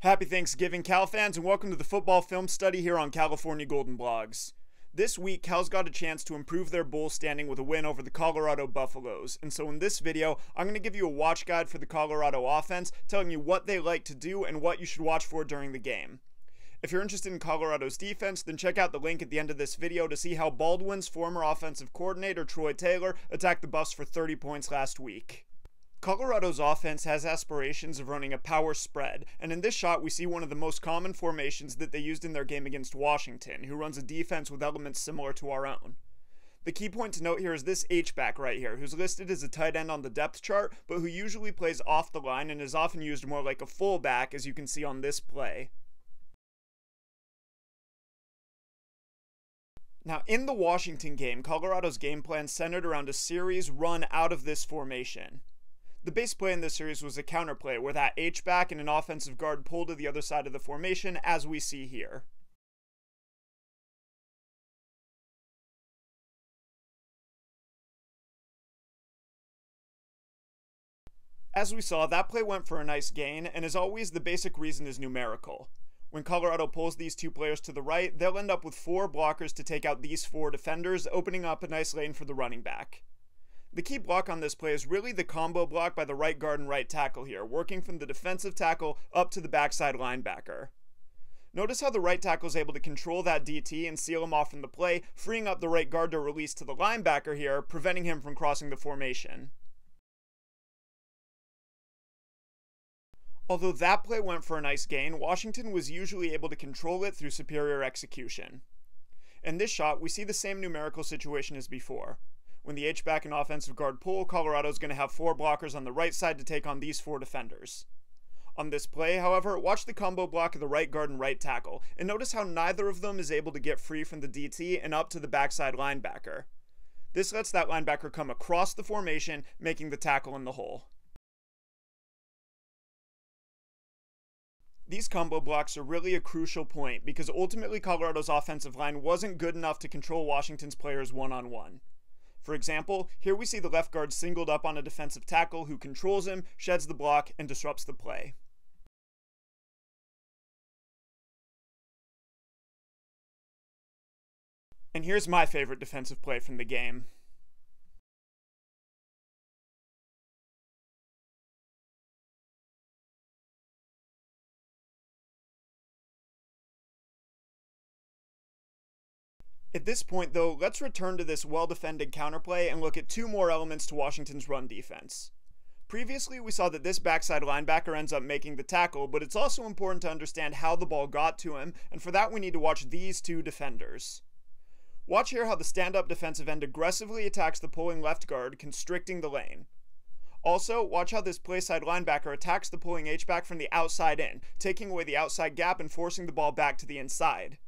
Happy Thanksgiving, Cal fans, and welcome to the football film study here on California Golden Blogs. This week, Cal's got a chance to improve their bowl standing with a win over the Colorado Buffaloes, and so in this video, I'm going to give you a watch guide for the Colorado offense, telling you what they like to do and what you should watch for during the game. If you're interested in Colorado's defense, then check out the link at the end of this video to see how Baldwin's former offensive coordinator, Troy Taylor, attacked the Buffs for 30 points last week. Colorado's offense has aspirations of running a power spread, and in this shot we see one of the most common formations that they used in their game against Washington, who runs a defense with elements similar to our own. The key point to note here is this H-back right here, who's listed as a tight end on the depth chart, but who usually plays off the line and is often used more like a fullback, as you can see on this play. Now, in the Washington game, Colorado's game plan centered around a series run out of this formation. The base play in this series was a counterplay where that H-back and an offensive guard pulled to the other side of the formation, as we see here. As we saw, that play went for a nice gain, and as always, the basic reason is numerical. When Colorado pulls these two players to the right, they'll end up with 4 blockers to take out these 4 defenders, opening up a nice lane for the running back. The key block on this play is really the combo block by the right guard and right tackle here, working from the defensive tackle up to the backside linebacker. Notice how the right tackle is able to control that DT and seal him off from the play, freeing up the right guard to release to the linebacker here, preventing him from crossing the formation. Although that play went for a nice gain, Washington was usually able to control it through superior execution. In this shot, we see the same numerical situation as before. When the H-back and offensive guard pull, Colorado's going to have 4 blockers on the right side to take on these 4 defenders. On this play, however, watch the combo block of the right guard and right tackle, and notice how neither of them is able to get free from the DT and up to the backside linebacker. This lets that linebacker come across the formation, making the tackle in the hole. These combo blocks are really a crucial point because ultimately Colorado's offensive line wasn't good enough to control Washington's players one-on-one. For example, here we see the left guard singled up on a defensive tackle who controls him, sheds the block, and disrupts the play. And here's my favorite defensive play from the game. At this point, though, let's return to this well-defended counterplay and look at 2 more elements to Washington's run defense. Previously, we saw that this backside linebacker ends up making the tackle, but it's also important to understand how the ball got to him, and for that we need to watch these 2 defenders. Watch here how the stand-up defensive end aggressively attacks the pulling left guard, constricting the lane. Also, watch how this playside linebacker attacks the pulling H-back from the outside in, taking away the outside gap and forcing the ball back to the inside.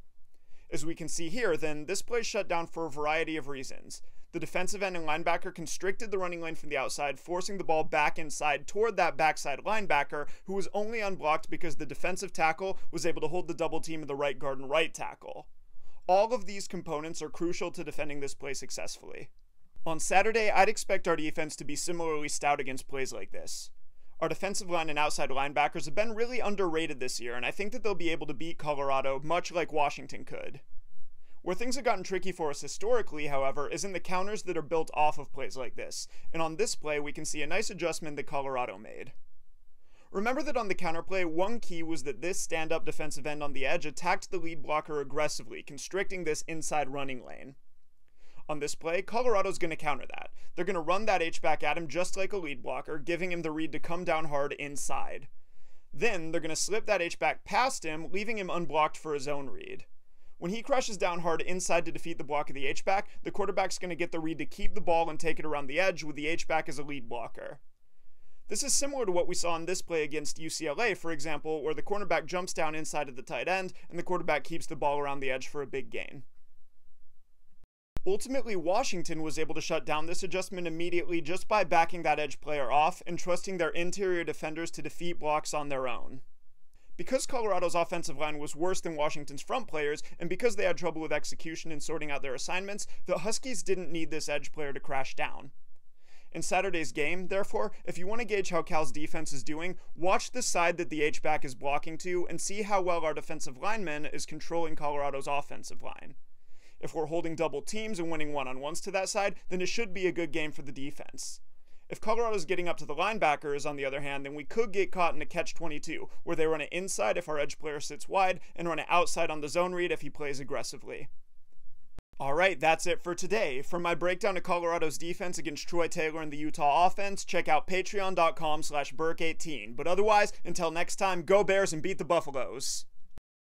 As we can see here, then, this play shut down for a variety of reasons. The defensive end and linebacker constricted the running lane from the outside, forcing the ball back inside toward that backside linebacker, who was only unblocked because the defensive tackle was able to hold the double team of the right guard and right tackle. All of these components are crucial to defending this play successfully. On Saturday, I'd expect our defense to be similarly stout against plays like this. Our defensive line and outside linebackers have been really underrated this year, and I think that they'll be able to beat Colorado much like Washington could. Where things have gotten tricky for us historically, however, is in the counters that are built off of plays like this, and on this play we can see a nice adjustment that Colorado made. Remember that on the counterplay, one key was that this stand-up defensive end on the edge attacked the lead blocker aggressively, constricting this inside running lane. On this play, Colorado's going to counter that. They're going to run that H-back at him just like a lead blocker, giving him the read to come down hard inside. Then, they're going to slip that H-back past him, leaving him unblocked for his own read. When he crushes down hard inside to defeat the block of the H-back, the quarterback's going to get the read to keep the ball and take it around the edge with the H-back as a lead blocker. This is similar to what we saw in this play against UCLA, for example, where the cornerback jumps down inside of the tight end, and the quarterback keeps the ball around the edge for a big gain. Ultimately, Washington was able to shut down this adjustment immediately just by backing that edge player off and trusting their interior defenders to defeat blocks on their own. Because Colorado's offensive line was worse than Washington's front players, and because they had trouble with execution and sorting out their assignments, the Huskies didn't need this edge player to crash down. In Saturday's game, therefore, if you want to gauge how Cal's defense is doing, watch the side that the H-back is blocking to and see how well our defensive lineman is controlling Colorado's offensive line. If we're holding double teams and winning one-on-ones to that side, then it should be a good game for the defense. If Colorado's getting up to the linebackers, on the other hand, then we could get caught in a catch-22, where they run it inside if our edge player sits wide, and run it outside on the zone read if he plays aggressively. Alright, that's it for today. For my breakdown of Colorado's defense against Troy Taylor and the Utah offense, check out patreon.com/Burke18. But otherwise, until next time, go Bears and beat the Buffaloes.